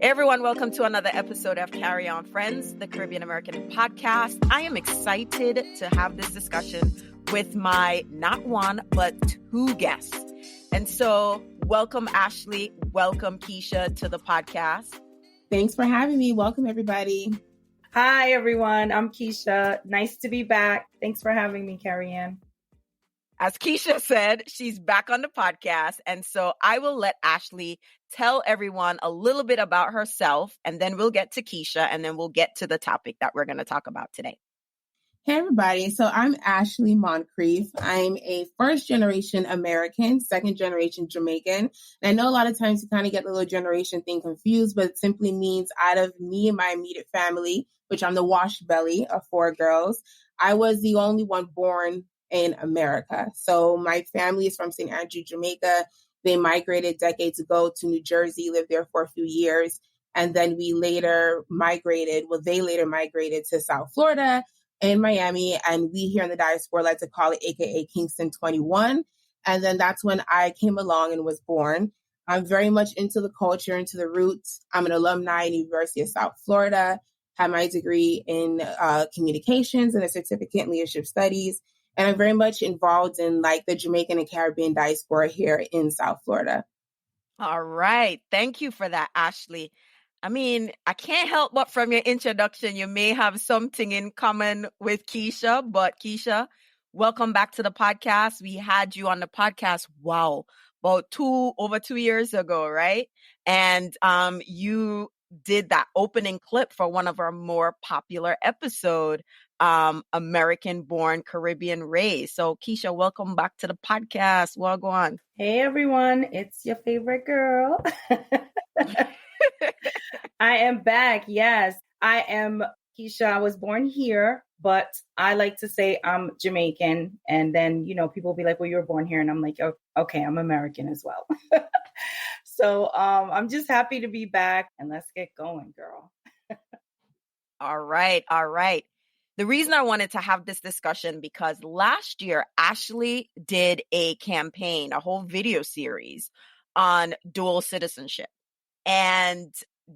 Hey everyone, welcome to another episode of Carry On Friends, the Caribbean American podcast. I am excited to have this discussion with my not one, but two guests. And so welcome Ashley, welcome Keisha to the podcast. Thanks for having me. Welcome everybody. Hi everyone, I'm Keisha. Nice to be back. Thanks for having me, Carrie Ann. As Keisha said, she's back on the podcast. And so I will let Ashley tell everyone a little bit about herself, and then we'll get to Keisha, and then we'll get to the topic that we're going to talk about today. Hey, everybody. So I'm Ashley Moncrief. I'm a first-generation American, second-generation Jamaican. And I know a lot of times you kind of get the little generation thing confused, but it simply means out of me and my immediate family, which I'm the wash belly of four girls, I was the only one born in America. So my family is from St. Andrew, Jamaica. They migrated decades ago to New Jersey, lived there for a few years. And then they later migrated to South Florida and Miami. And we here in the diaspora like to call it AKA Kingston 21. And then that's when I came along and was born. I'm very much into the culture, into the roots. I'm an alumni at University of South Florida, have my degree in communications and a certificate in leadership studies. And I'm very much involved in like the Jamaican and Caribbean diaspora here in South Florida. All right. Thank you for that, Ashley. I mean, I can't help but from your introduction, you may have something in common with Keisha, but Keisha, welcome back to the podcast. We had you on the podcast, about over 2 years ago, right? And you did that opening clip for one of our more popular episode, American born, Caribbean raised. So Keisha, welcome back to the podcast. Well, go on. Hey everyone, it's your favorite girl. I am back. Yes, I am Keisha. I was born here, but I like to say I'm Jamaican. And then, people will be like, well, you were born here. And I'm like, oh, okay, I'm American as well. So I'm just happy to be back, and let's get going, girl. All right. The reason I wanted to have this discussion because last year, Ashley did a campaign, a whole video series on dual citizenship. And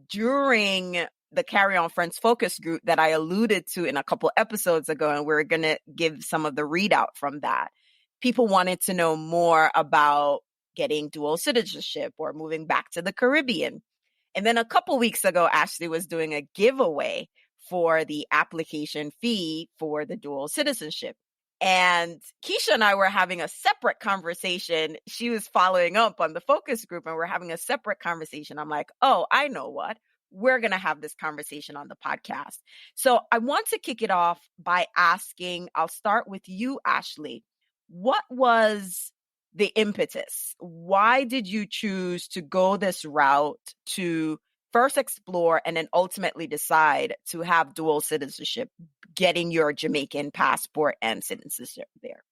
during the Carry On Friends focus group that I alluded to in a couple episodes ago, and we're going to give some of the readout from that, people wanted to know more about getting dual citizenship or moving back to the Caribbean. And then a couple weeks ago, Ashley was doing a giveaway for the application fee for the dual citizenship. And Keisha and I were having a separate conversation. She was following up on the focus group and we're having a separate conversation. I'm like, oh, I know what. We're going to have this conversation on the podcast. So I want to kick it off by asking, I'll start with you, Ashley. What was the impetus? Why did you choose to go this route to first explore and then ultimately decide to have dual citizenship, getting your Jamaican passport and citizenship there?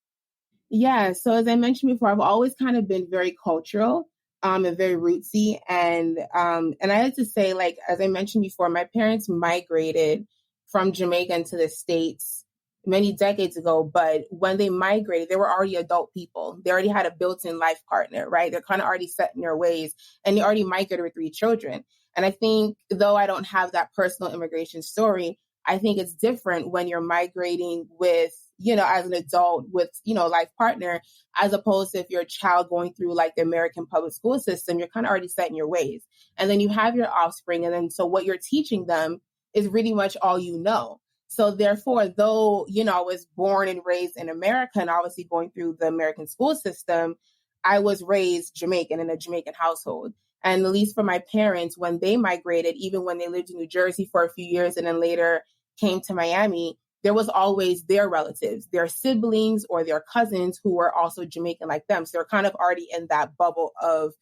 Yeah. So as I mentioned before, I've always kind of been very cultural and very rootsy. And I like to say, like, as I mentioned before, my parents migrated from Jamaica into the States many decades ago. But when they migrated, they were already adult people. They already had a built-in life partner, right? They're kind of already set in their ways, and they already migrated with 3 children. And I think, though I don't have that personal immigration story, I think it's different when you're migrating with, as an adult with, life partner, as opposed to if you're a child going through like the American public school system, you're kind of already set in your ways. And then you have your offspring. And then so what you're teaching them is really much all you know. So therefore, though, I was born and raised in America and obviously going through the American school system, I was raised Jamaican in a Jamaican household. And at least for my parents, when they migrated, even when they lived in New Jersey for a few years and then later came to Miami, there was always their relatives, their siblings or their cousins who were also Jamaican like them. So they're kind of already in that bubble of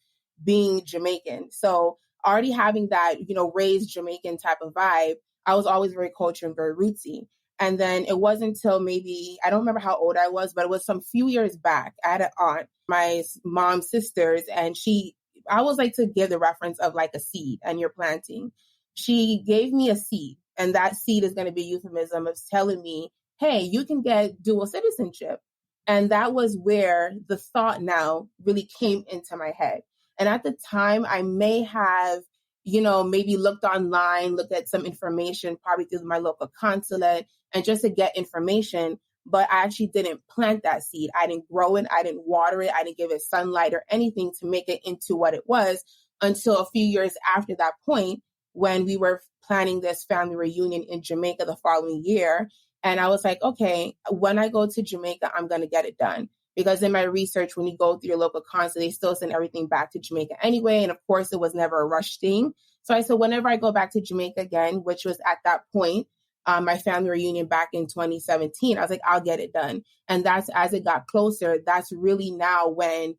being Jamaican. So already having that, raised Jamaican type of vibe, I was always very cultural and very rootsy. And then it wasn't until maybe, I don't remember how old I was, but it was some few years back. I had an aunt, my mom's sisters, and I always like to give the reference of like a seed and you're planting. She gave me a seed, and that seed is going to be a euphemism of telling me, hey, you can get dual citizenship. And that was where the thought now really came into my head. And at the time, I may have maybe looked online, looked at some information, probably through my local consulate, and just to get information. But I actually didn't plant that seed. I didn't grow it. I didn't water it. I didn't give it sunlight or anything to make it into what it was until a few years after that point, when we were planning this family reunion in Jamaica the following year. And I was like, okay, when I go to Jamaica, I'm going to get it done. Because in my research, when you go through your local consulate, they still send everything back to Jamaica anyway. And of course, it was never a rush thing. So I said, whenever I go back to Jamaica again, which was at that point, my family reunion back in 2017, I was like, I'll get it done. And that's, as it got closer, that's really now when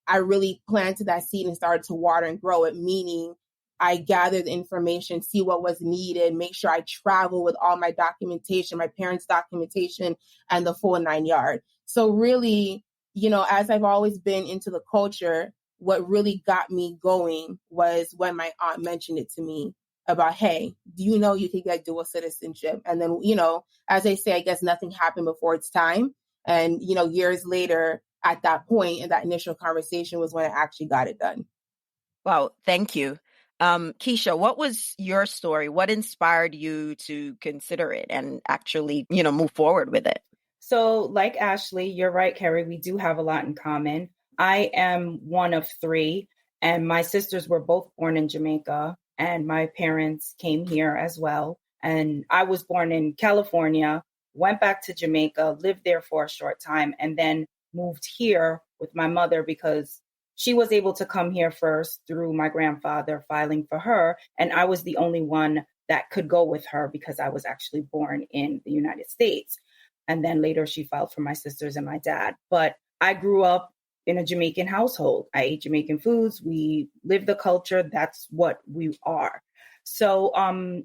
I really planted that seed and started to water and grow it, meaning I gathered the information, see what was needed, make sure I travel with all my documentation, my parents' documentation, and the full 9 yards. So really, as I've always been into the culture, what really got me going was when my aunt mentioned it to me about, hey, do you know you could get dual citizenship? And then, as they say, I guess nothing happened before its time. And, years later, at that point, in that initial conversation was when I actually got it done. Wow, thank you. Keisha, what was your story? What inspired you to consider it and actually, move forward with it? So like Ashley, you're right, Carrie, we do have a lot in common. I am one of three, and my sisters were both born in Jamaica, and my parents came here as well. And I was born in California, went back to Jamaica, lived there for a short time, and then moved here with my mother because she was able to come here first through my grandfather filing for her. And I was the only one that could go with her because I was actually born in the United States. And then later she filed for my sisters and my dad. But I grew up in a Jamaican household. I ate Jamaican foods. We live the culture. That's what we are. So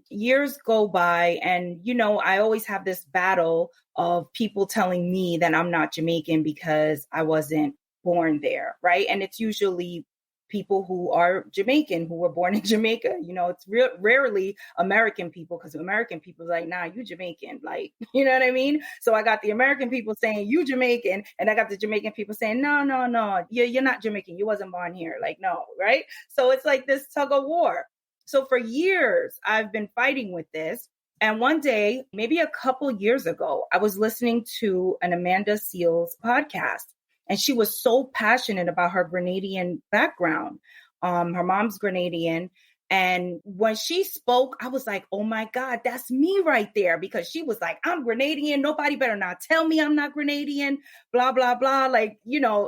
years go by and, I always have this battle of people telling me that I'm not Jamaican because I wasn't born there, right? And it's usually people who are Jamaican, who were born in Jamaica. It's rarely American people, because American people are like, nah, you Jamaican, like, you know what I mean? So I got the American people saying, you Jamaican, and I got the Jamaican people saying, no, you're not Jamaican. You wasn't born here. Like, no, right? So it's like this tug of war. So for years, I've been fighting with this. And one day, maybe a couple years ago, I was listening to an Amanda Seales podcast. And she was so passionate about her Grenadian background. Her mom's Grenadian. And when she spoke, I was like, oh my God, that's me right there. Because she was like, I'm Grenadian. Nobody better not tell me I'm not Grenadian, blah, blah, blah. Like,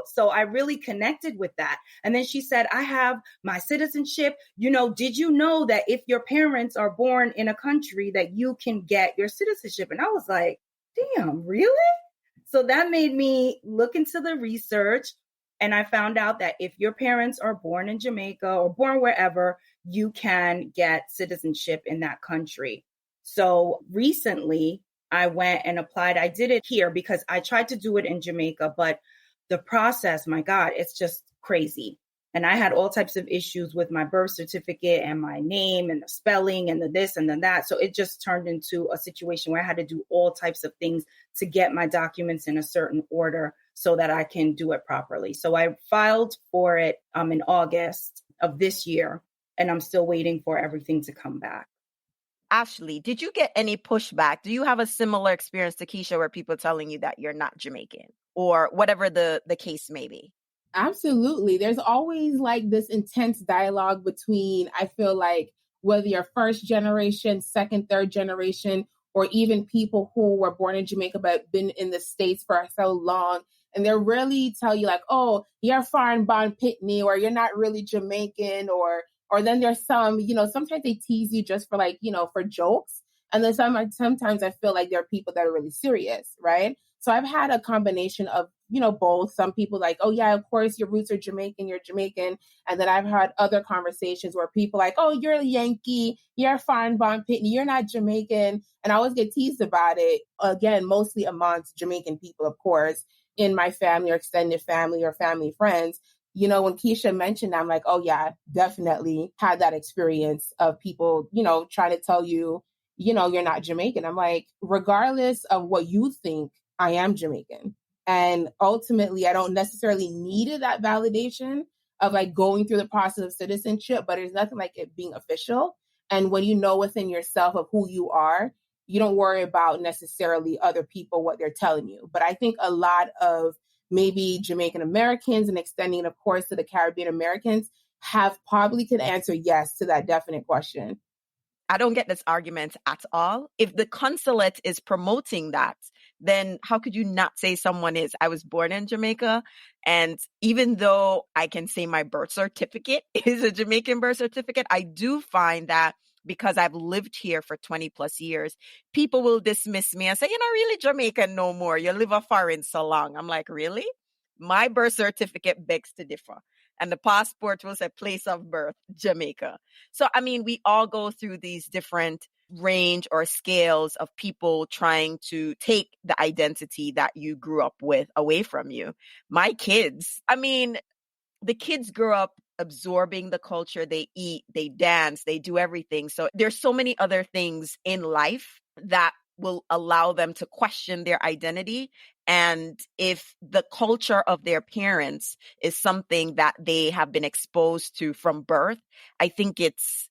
so I really connected with that. And then she said, I have my citizenship. Did you know that if your parents are born in a country that you can get your citizenship? And I was like, damn, really? So that made me look into the research, and I found out that if your parents are born in Jamaica or born wherever, you can get citizenship in that country. So recently I went and applied. I did it here because I tried to do it in Jamaica, but the process, my God, it's just crazy. And I had all types of issues with my birth certificate and my name and the spelling and the this and the that. So it just turned into a situation where I had to do all types of things to get my documents in a certain order so that I can do it properly. So I filed for it in August of this year, and I'm still waiting for everything to come back. Ashley, did you get any pushback? Do you have a similar experience to Keisha where people telling you that you're not Jamaican or whatever the case may be? Absolutely. There's always like this intense dialogue between, I feel like, whether you're first generation, second, third generation, or even people who were born in Jamaica but been in the States for so long. And they really tell you like, oh, you're foreign born Pitney, or you're not really Jamaican, or then there's some, sometimes they tease you just for like, for jokes. And then sometimes I feel like there are people that are really serious, right? So I've had a combination of, both. Some people like, oh yeah, of course your roots are Jamaican, you're Jamaican. And then I've had other conversations where people like, oh, you're a Yankee, you're foreign born Pitney, you're not Jamaican. And I always get teased about it, again, mostly amongst Jamaican people, of course, in my family or extended family or family friends. When Keisha mentioned, I'm like, oh yeah, definitely had that experience of people, trying to tell you, you're not Jamaican. I'm like, regardless of what you think, I am Jamaican. And ultimately, I don't necessarily need that validation. of like going through the process of citizenship, but there's nothing like it being official. And when you know within yourself of who you are, you don't worry about necessarily other people, what they're telling you. But I think a lot of maybe Jamaican Americans and extending, of course, to the Caribbean Americans have probably could answer yes to that definite question. I don't get this argument at all. If the consulate is promoting that, then how could you not say someone is? I was born in Jamaica, and even though I can say my birth certificate is a Jamaican birth certificate, I do find that because I've lived here for 20 plus years, people will dismiss me and say, you're not really Jamaican no more. You live a foreign so long. I'm like, really? My birth certificate begs to differ. And the passport will say place of birth, Jamaica. So, I mean, we all go through these different range or scales of people trying to take the identity that you grew up with away from you. My kids, I mean, the kids grow up absorbing the culture. They eat, they dance, they do everything. So there's so many other things in life that will allow them to question their identity. And if the culture of their parents is something that they have been exposed to from birth, I think it's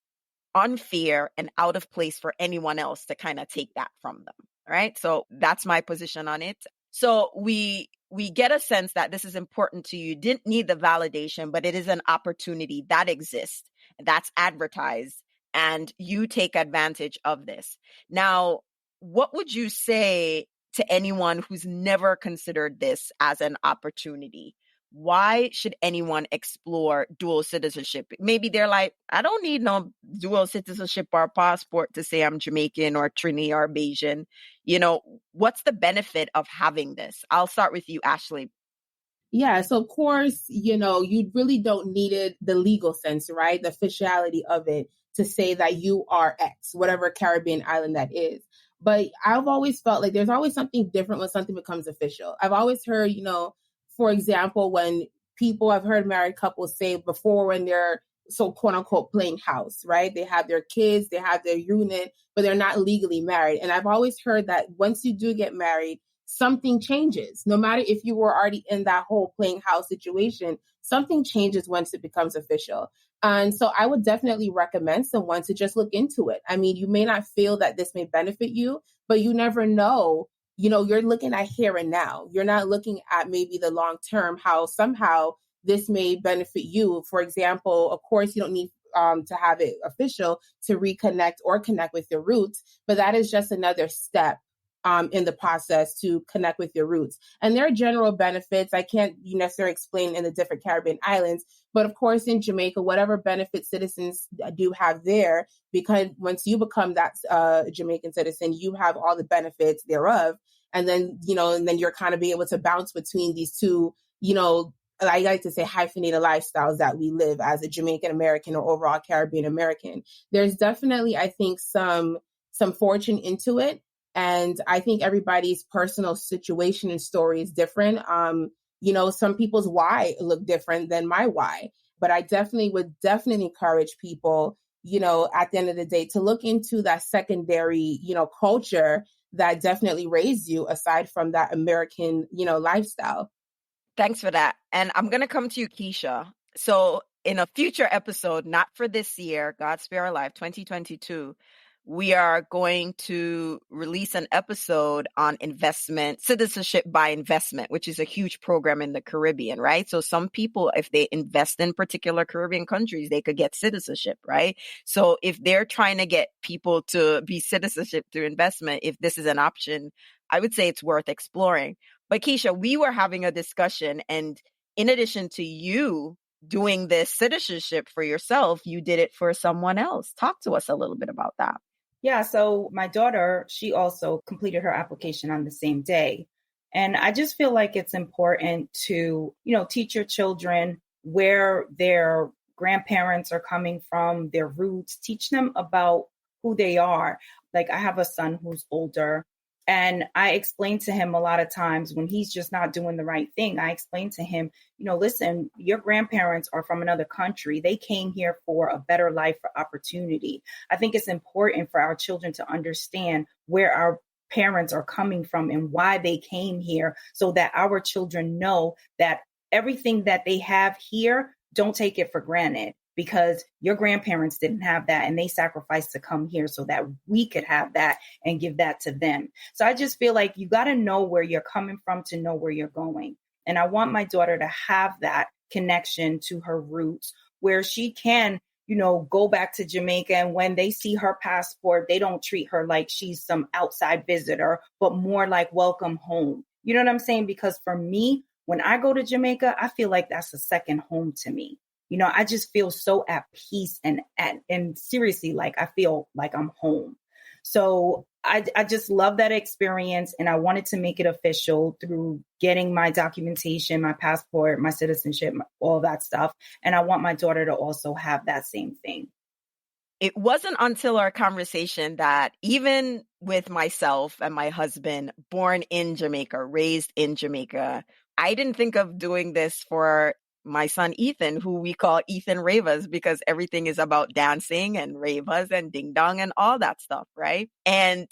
unfair and out of place for anyone else to kind of take that from them. Right. So that's my position on it. So we get a sense that this is important to you. You didn't need the validation, but it is an opportunity that exists, that's advertised, and you take advantage of this. Now, what would you say to anyone who's never considered this as an opportunity? Why should anyone explore dual citizenship? Maybe they're like, I don't need no dual citizenship or passport to say I'm Jamaican or Trini or Bajan. You know, what's the benefit of having this? I'll start with you, Ashley. Yeah, so of course, you really don't need it, the legal sense, right? The officiality of it to say that you are X, whatever Caribbean island that is. But I've always felt like there's always something different when something becomes official. I've always heard, for example, when I've heard married couples say before when they're so quote unquote playing house, right? They have their kids, they have their unit, but they're not legally married. And I've always heard that once you do get married, something changes. No matter if you were already in that whole playing house situation, something changes once it becomes official. And so I would definitely recommend someone to just look into it. I mean, you may not feel that this may benefit you, but you never know. You're looking at here and now. You're not looking at maybe the long term, how somehow this may benefit you. For example, of course, you don't need to have it official to reconnect or connect with your roots, but that is just another step in the process to connect with your roots. And there are general benefits. I can't necessarily explain in the different Caribbean islands, but of course in Jamaica, whatever benefits citizens do have there, because once you become that Jamaican citizen, you have all the benefits thereof. And then, you're kind of being able to bounce between these two, I like to say hyphenated lifestyles that we live as a Jamaican American or overall Caribbean American. There's definitely, I think, some fortune into it. And I think everybody's personal situation and story is different. Some people's why look different than my why. But I would definitely encourage people, at the end of the day, to look into that secondary, culture that definitely raised you aside from that American, lifestyle. Thanks for that. And I'm going to come to you, Keisha. So in a future episode, not for this year, God spare our life, 2022, we are going to release an episode on investment, citizenship by investment, which is a huge program in the Caribbean, right? So some people, if they invest in particular Caribbean countries, they could get citizenship, right? So if they're trying to get people to be citizenship through investment, if this is an option, I would say it's worth exploring. But Keisha, we were having a discussion, and in addition to you doing this citizenship for yourself, you did it for someone else. Talk to us a little bit about that. Yeah, so my daughter, she also completed her application on the same day. And I just feel like it's important to, teach your children where their grandparents are coming from, their roots, teach them about who they are. Like I have a son who's older, and I explain to him a lot of times when he's just not doing the right thing, I explain to him, listen, your grandparents are from another country. They came here for a better life, for opportunity. I think it's important for our children to understand where our parents are coming from and why they came here, so that our children know that everything that they have here don't take it for granted, because your grandparents didn't have that and they sacrificed to come here so that we could have that and give that to them. So I just feel like you got to know where you're coming from to know where you're going. And I want my daughter to have that connection to her roots where she can, go back to Jamaica, and when they see her passport, they don't treat her like she's some outside visitor, but more like welcome home. You know what I'm saying? Because for me, when I go to Jamaica, I feel like that's a second home to me. I just feel so at peace and seriously, like I feel like I'm home. So I just love that experience. And I wanted to make it official through getting my documentation, my passport, my citizenship, all that stuff. And I want my daughter to also have that same thing. It wasn't until our conversation that even with myself and my husband, born in Jamaica, raised in Jamaica, I didn't think of doing this for my son, Ethan, who we call Ethan Ravas, because everything is about dancing and ravas and ding dong and all that stuff, right? And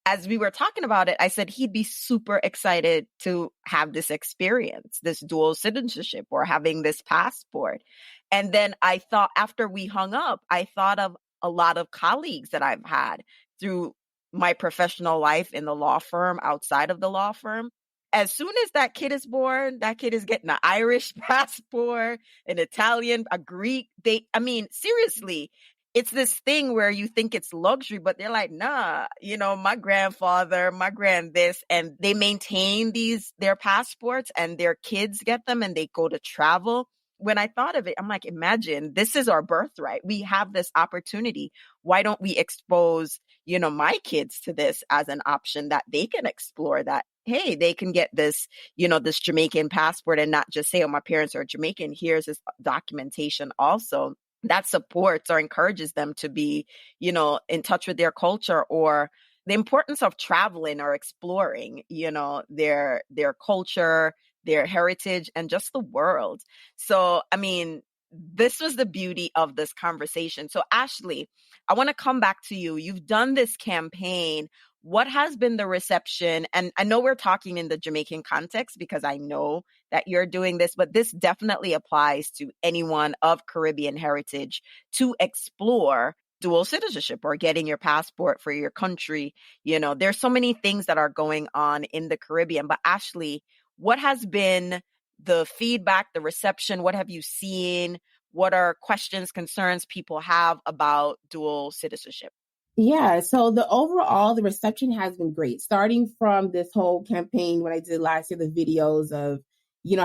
as we were talking about it, I said he'd be super excited to have this experience, this dual citizenship or having this passport. And then I thought, after we hung up, I thought of a lot of colleagues that I've had through my professional life in the law firm, outside of the law firm. As soon as that kid is born, that kid is getting an Irish passport, an Italian, a Greek. Seriously, it's this thing where you think it's luxury, but they're like, nah, my grandfather, my grand this, and they maintain their passports, and their kids get them and they go to travel. When I thought of it, I'm like, imagine, this is our birthright. We have this opportunity. Why don't we expose, my kids to this as an option that they can explore, that, hey, they can get this, this Jamaican passport and not just say, oh, my parents are Jamaican. Here's this documentation also that supports or encourages them to be, in touch with their culture, or the importance of traveling or exploring, their culture, their heritage, and just the world. So, this was the beauty of this conversation. So, Ashley, I want to come back to you. You've done this campaign. What has been the reception? And I know we're talking in the Jamaican context because I know that you're doing this, but this definitely applies to anyone of Caribbean heritage to explore dual citizenship or getting your passport for your country. There's so many things that are going on in the Caribbean. But Ashley, what has been the feedback, the reception? What have you seen? What are questions, concerns people have about dual citizenship? Yeah, so the reception has been great. Starting from this whole campaign when I did last year, the videos of,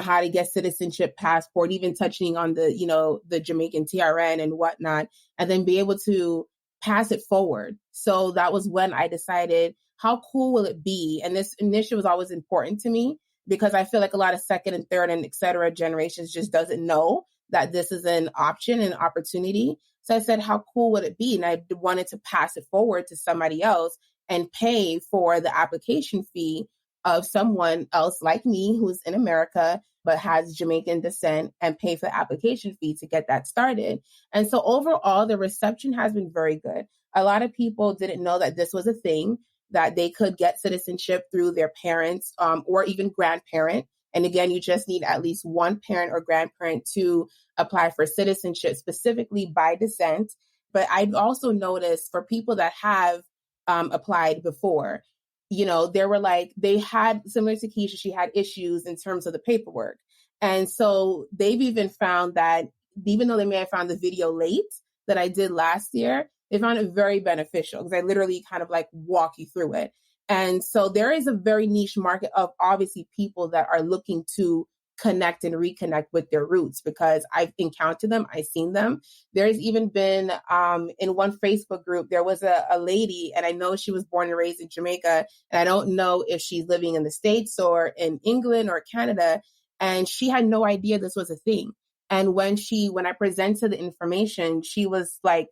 how to get citizenship passport, even touching on the Jamaican TRN and whatnot, and then be able to pass it forward. So that was when I decided, how cool will it be? And this initiative was always important to me because I feel like a lot of second and third and et cetera generations just doesn't know that this is an option and opportunity. So I said, how cool would it be? And I wanted to pass it forward to somebody else and pay for the application fee of someone else like me who's in America but has Jamaican descent, and pay for the application fee to get that started. And so overall, the reception has been very good. A lot of people didn't know that this was a thing, that they could get citizenship through their parents or even grandparent. And again, you just need at least one parent or grandparent to apply for citizenship, specifically by descent. But I've also noticed for people that have applied before, they had, similar to Keisha, she had issues in terms of the paperwork. And so they've even found that even though they may have found the video late that I did last year, they found it very beneficial because I literally kind of like walk you through it. And so there is a very niche market of obviously people that are looking to connect and reconnect with their roots, because I've encountered them, I've seen them. There's even been in one Facebook group, there was a lady, and I know she was born and raised in Jamaica, and I don't know if she's living in the States or in England or Canada, and she had no idea this was a thing. And when I presented the information, she was like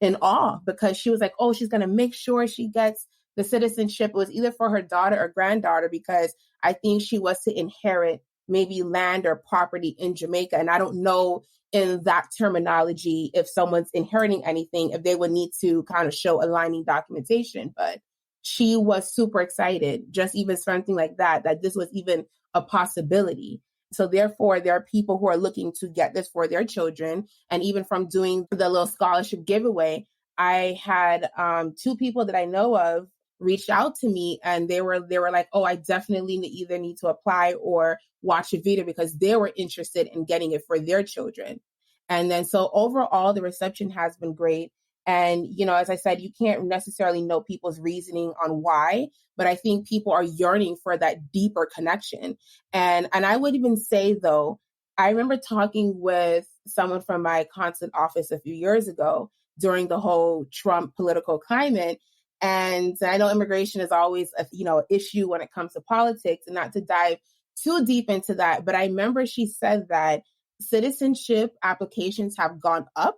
in awe, because she was like, oh, she's going to make sure she gets the citizenship. It was either for her daughter or granddaughter, because I think she was to inherit maybe land or property in Jamaica. And I don't know in that terminology, if someone's inheriting anything, if they would need to kind of show aligning documentation. But she was super excited, just even something like that this was even a possibility. So therefore, there are people who are looking to get this for their children. And even from doing the little scholarship giveaway, I had 2 people that I know of reached out to me, and they were like, oh, I definitely either need to apply or watch a video, because they were interested in getting it for their children. And then so overall, the reception has been great. And, you know, as I said, you can't necessarily know people's reasoning on why, but I think people are yearning for that deeper connection. And I would even say, though, I remember talking with someone from my consulate office a few years ago during the whole Trump political climate. And I know immigration is always a, you know, issue when it comes to politics, and not to dive too deep into that. But I remember she said that citizenship applications have gone up.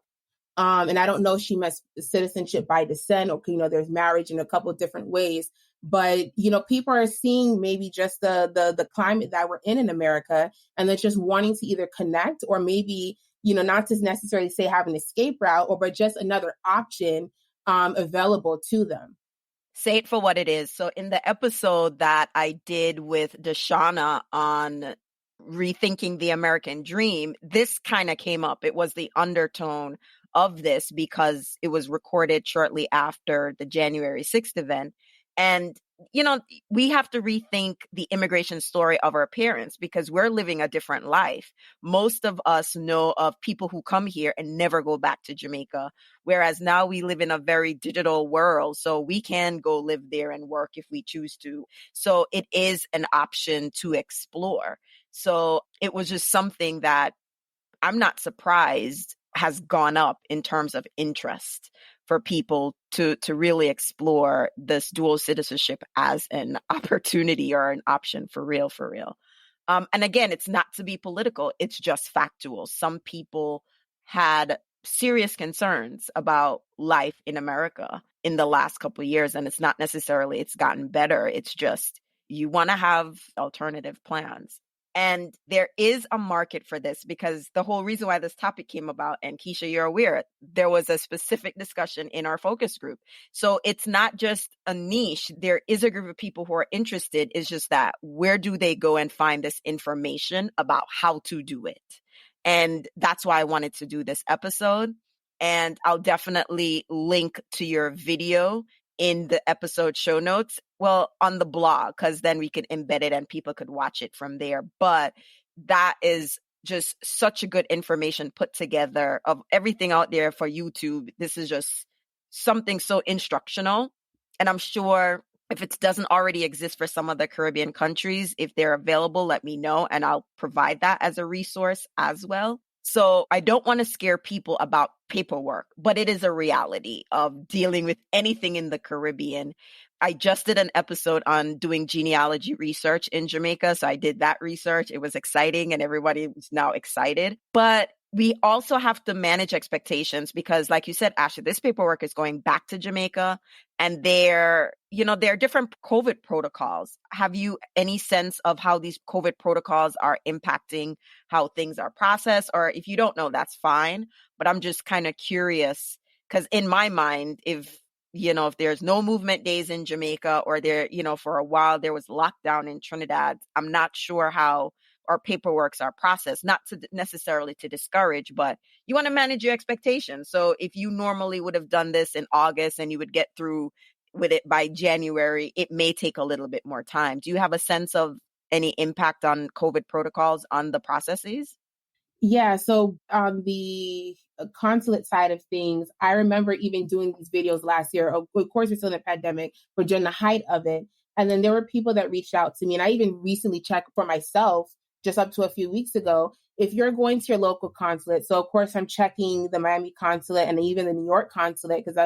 And I don't know if she meant citizenship by descent, or, you know, there's marriage in a couple of different ways. But, you know, people are seeing maybe just the climate that we're in America, and they're just wanting to either connect, or maybe, you know, not to necessarily say have an escape route, or but just another option available to them. Say it for what it is. So in the episode that I did with Deshauna on rethinking the American dream, this kind of came up. It was the undertone of this because it was recorded shortly after the January 6th event. And, you know, we have to rethink the immigration story of our parents, because we're living a different life. Most of us know of people who come here and never go back to Jamaica, whereas now we live in a very digital world. So we can go live there and work if we choose to. So it is an option to explore. So it was just something that I'm not surprised has gone up in terms of interest for people to really explore this dual citizenship as an opportunity or an option for real, for real. And again, it's not to be political. It's just factual. Some people had serious concerns about life in America in the last couple of years. And it's not necessarily it's gotten better. It's just you want to have alternative plans. And there is a market for this, because the whole reason why this topic came about, and Keisha, you're aware, there was a specific discussion in our focus group. So it's not just a niche. There is a group of people who are interested. It's just that where do they go and find this information about how to do it? And that's why I wanted to do this episode. And I'll definitely link to your video in the episode show notes. Well, on the blog, because then we could embed it and people could watch it from there. But that is just such a good information put together of everything out there for YouTube. This is just something so instructional. And I'm sure if it doesn't already exist for some of the Caribbean countries, if they're available, let me know, and I'll provide that as a resource as well. So I don't want to scare people about paperwork, but it is a reality of dealing with anything in the Caribbean. I just did an episode on doing genealogy research in Jamaica. So I did that research. It was exciting and everybody was now excited. But we also have to manage expectations because, like you said, Ashley, this paperwork is going back to Jamaica, and there are different COVID protocols. Have you any sense of how these COVID protocols are impacting how things are processed? Or if you don't know, that's fine. But I'm just kind of curious, because in my mind, if there's no movement days in Jamaica, or there, for a while there was lockdown in Trinidad, I'm not sure how our paperworks are processed, not to necessarily to discourage, but you want to manage your expectations. So if you normally would have done this in August and you would get through with it by January, it may take a little bit more time. Do you have a sense of any impact on COVID protocols on the processes? Yeah, so on the consulate side of things, I remember even doing these videos last year. Of course, we're still in a pandemic, but during the height of it. And then there were people that reached out to me, and I even recently checked for myself just up to a few weeks ago. If you're going to your local consulate, so of course I'm checking the Miami consulate and even the New York consulate, because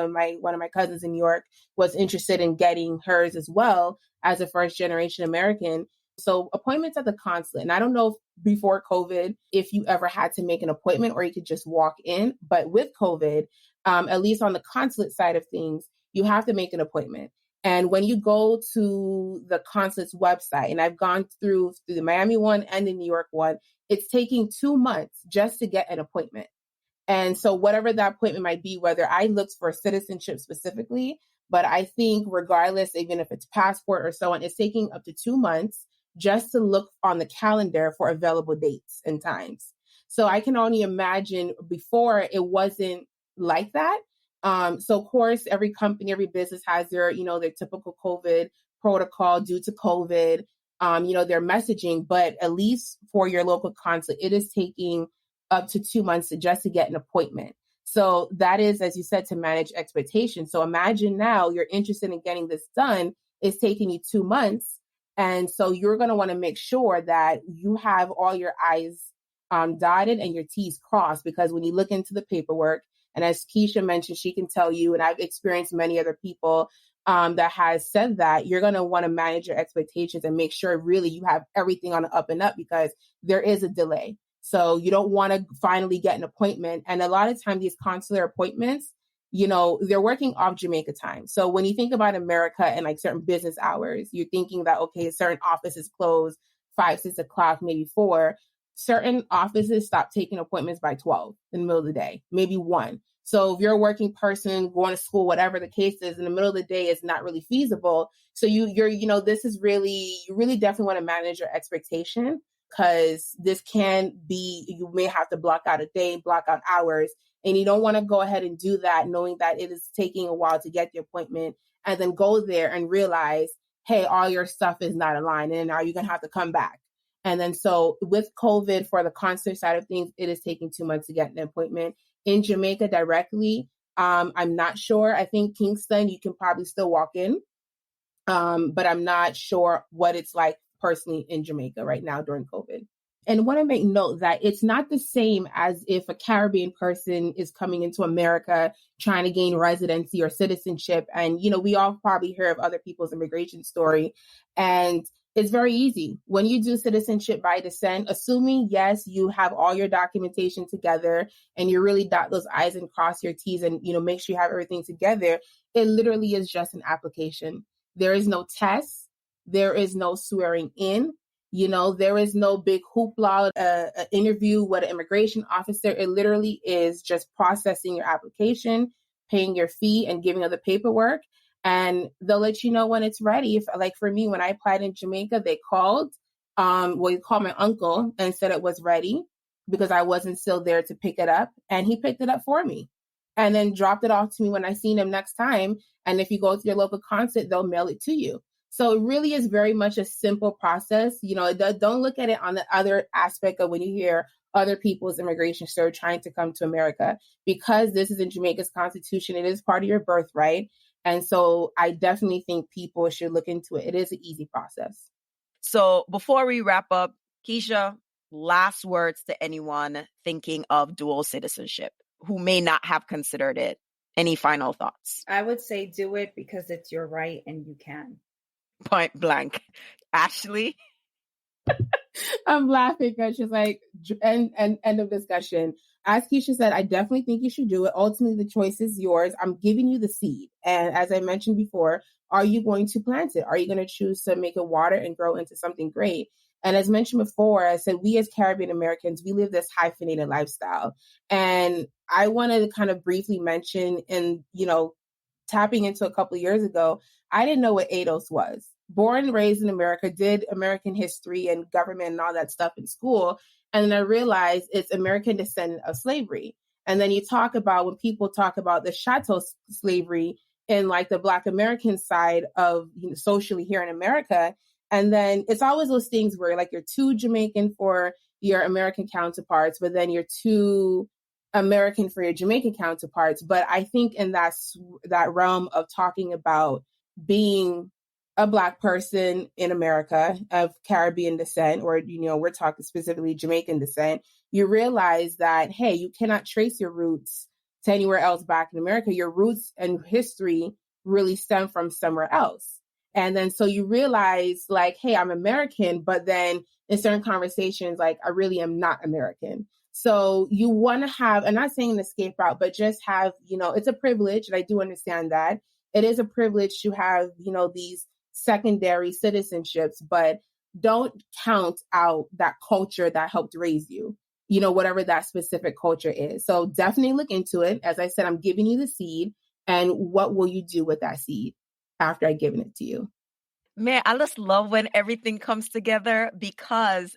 one of my cousins in New York was interested in getting hers as well as a first generation American. So appointments at the consulate, and I don't know if before COVID, if you ever had to make an appointment or you could just walk in, but with COVID, at least on the consulate side of things, you have to make an appointment. And when you go to the consulate's website, and I've gone through the Miami one and the New York one, it's taking 2 months just to get an appointment. And so whatever that appointment might be, whether I looked for citizenship specifically, but I think regardless, even if it's passport or so on, it's taking up to 2 months just to look on the calendar for available dates and times. So I can only imagine before it wasn't like that. So of course, every company, every business has their, their typical COVID protocol due to COVID, their messaging, but at least for your local consulate, it is taking up to 2 months just to get an appointment. So that is, as you said, to manage expectations. So imagine now you're interested in getting this done. It's taking you 2 months. And so you're going to want to make sure that you have all your I's dotted and your T's crossed, because when you look into the paperwork, and as Keisha mentioned, she can tell you, and I've experienced many other people that has said that, you're going to want to manage your expectations and make sure really you have everything on the up and up, because there is a delay. So you don't want to finally get an appointment. And a lot of times these consular appointments, they're working off Jamaica time. So when you think about America and like certain business hours, you're thinking that, okay, certain offices close 5, 6 o'clock, maybe 4. Certain offices stop taking appointments by 12 in the middle of the day, maybe 1. So if you're a working person going to school, whatever the case is, in the middle of the day is not really feasible. So this is really, you really definitely want to manage your expectation, because this can be, you may have to block out a day, block out hours, and you don't want to go ahead and do that knowing that it is taking a while to get the appointment, and then go there and realize, hey, all your stuff is not aligned, and now you're going to have to come back. And then so with COVID, for the concert side of things, it is taking 2 months to get an appointment. In Jamaica directly, I'm not sure. I think Kingston, you can probably still walk in, but I'm not sure what it's like personally in Jamaica right now during COVID. And I want to make note that it's not the same as if a Caribbean person is coming into America trying to gain residency or citizenship. And, we all probably hear of other people's immigration story. And it's very easy. When you do citizenship by descent, assuming, yes, you have all your documentation together and you really dot those I's and cross your T's and, make sure you have everything together, it literally is just an application. There is no test. There is no swearing in. There is no big hoopla, an interview with an immigration officer. It literally is just processing your application, paying your fee, and giving her the paperwork. And they'll let you know when it's ready. If, like for me, when I applied in Jamaica, they called, he called my uncle and said it was ready because I wasn't still there to pick it up. And he picked it up for me and then dropped it off to me when I seen him next time. And if you go to your local consulate, they'll mail it to you. So it really is very much a simple process. Don't look at it on the other aspect of when you hear other people's immigration story trying to come to America, because this is in Jamaica's constitution. It is part of your birthright. And so I definitely think people should look into it. It is an easy process. So before we wrap up, Keisha, last words to anyone thinking of dual citizenship who may not have considered it. Any final thoughts? I would say do it because it's your right and you can. Point blank. Ashley? I'm laughing because she's like, end of discussion. As Keisha said, I definitely think you should do it. Ultimately, the choice is yours. I'm giving you the seed. And as I mentioned before, are you going to plant it? Are you going to choose to make it water and grow into something great? And as mentioned before, I said, we as Caribbean Americans, we live this hyphenated lifestyle. And I wanted to kind of briefly mention, and, tapping into a couple of years ago, I didn't know what ADOS was. Born and raised in America, did American history and government and all that stuff in school. And then I realized it's American descendant of slavery. And then you talk about, when people talk about the chattel slavery in like the Black American side of socially here in America. And then it's always those things where like you're too Jamaican for your American counterparts, but then you're too American for your Jamaican counterparts. But I think in that realm of talking about being a Black person in America of Caribbean descent, or, we're talking specifically Jamaican descent, you realize that, hey, you cannot trace your roots to anywhere else back in America. Your roots and history really stem from somewhere else. And then so you realize like, hey, I'm American, but then in certain conversations, like I really am not American. So you want to have, I'm not saying an escape route, but just have, it's a privilege. And I do understand that it is a privilege to have, these secondary citizenships, but don't count out that culture that helped raise you, whatever that specific culture is. So definitely look into it. As I said, I'm giving you the seed. And what will you do with that seed after I've given it to you? Man, I just love when everything comes together because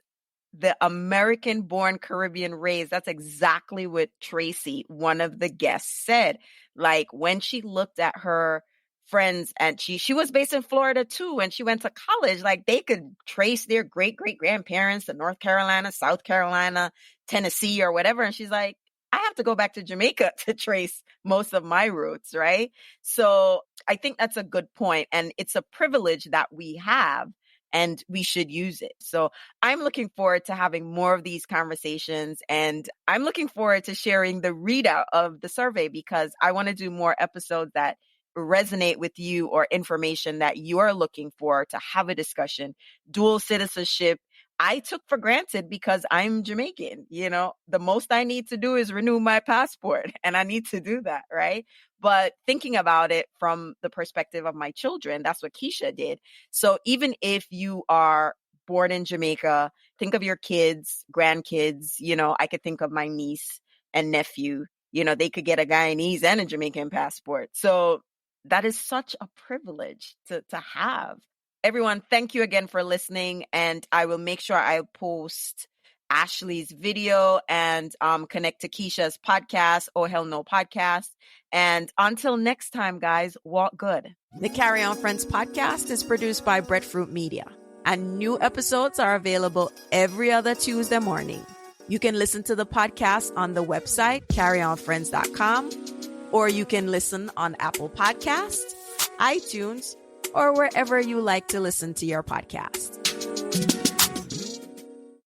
the American born Caribbean raised, that's exactly what Tracy, one of the guests, said. Like when she looked at her friends and she was based in Florida too, and she went to college, like they could trace their great grandparents to North Carolina, South Carolina, Tennessee, or whatever. And she's like, I have to go back to Jamaica to trace most of my roots, right? So I think that's a good point. And it's a privilege that we have and we should use it. So I'm looking forward to having more of these conversations, and I'm looking forward to sharing the readout of the survey because I want to do more episodes that resonate with you or information that you're looking for to have a discussion. Dual citizenship, I took for granted because I'm Jamaican. You know, the most I need to do is renew my passport, and I need to do that, right? But thinking about it from the perspective of my children, that's what Keisha did. So even if you are born in Jamaica, think of your kids, grandkids, you know, I could think of my niece and nephew, you know, they could get a Guyanese and a Jamaican passport. So that is such a privilege to have. Everyone, thank you again for listening. And I will make sure I post Ashley's video and connect to Keisha's podcast, Oh Hell No Podcast. And until next time, guys, walk good. The Carry On Friends podcast is produced by Breadfruit Media, and new episodes are available every other Tuesday morning. You can listen to the podcast on the website, carryonfriends.com, or you can listen on Apple Podcasts, iTunes, or wherever you like to listen to your podcast.